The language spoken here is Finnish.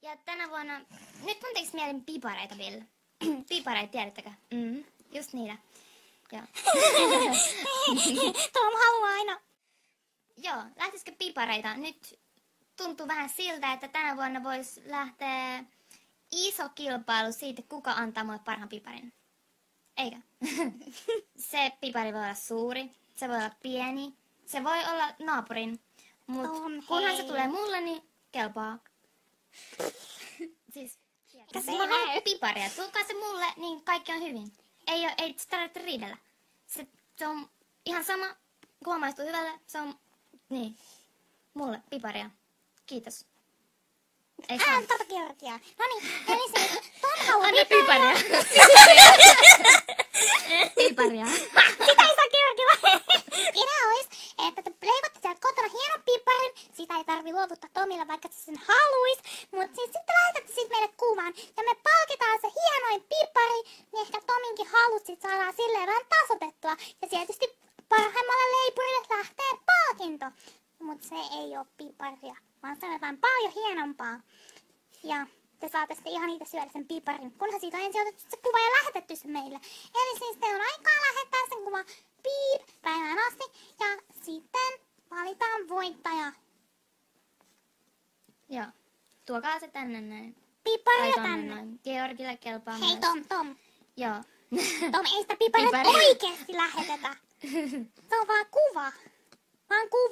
Ja tänä vuonna, nyt mun tekis mielen pipareita vielä. Pipareita, tiedättekö? Just niitä. Joo. Tom haluaa aina. Joo, lähtisikö pipareita? Nyt tuntuu vähän siltä, että tänä vuonna voisi lähteä iso kilpailu siitä, kuka antaa mulle parhaan piparin. Eikö? Se pipari voi olla suuri, se voi olla pieni, se voi olla naapurin. Mut kunhan se tulee mulle, niin kelpaa. Siis, jos mä haluan piparia, tulkaa se mulle, niin kaikki on hyvin. Ei tarvitse riidellä. Se on ihan sama, kun maistuu hyvälle, se on, niin, mulle piparia. Kiitos. Tota Georgia. Noniin, eli se Tom haluaa Anna piparia. Piparia. Sitä ei saa Georgilla. Idea olisi, että te leivotte sieltä kotona hienon piparin. Sitä ei tarvi luovuttaa Tomille, vaikka se sen haluis. Mutta siis sitten lähetätte siitä meille kuvan. Ja me palkitaan se hienoin pipari. Niin ehkä Tominkin halut sit saadaan silleen vähän tasotettua. Ja tietysti parhaimmalle leipurille lähtee palkinto. Mutta se ei oo piparia, vaan se on jotain paljon hienompaa. Ja te saatte sitten ihan niitä syödä sen piparin, kunhan siitä on ensin otettu se kuva ja lähetetty se meille. Eli siis teillä on aikaa lähettää sen kuva päivään asti ja sitten valitaan voittaja. Joo, tuokaa se tänne näin. Piparia tänne. Noin. Georgille kelpaa Hei myös. Tom. Joo. Tom, ei sitä piparia oikeesti lähetetä. Se on vaan kuva. Vaan kuva.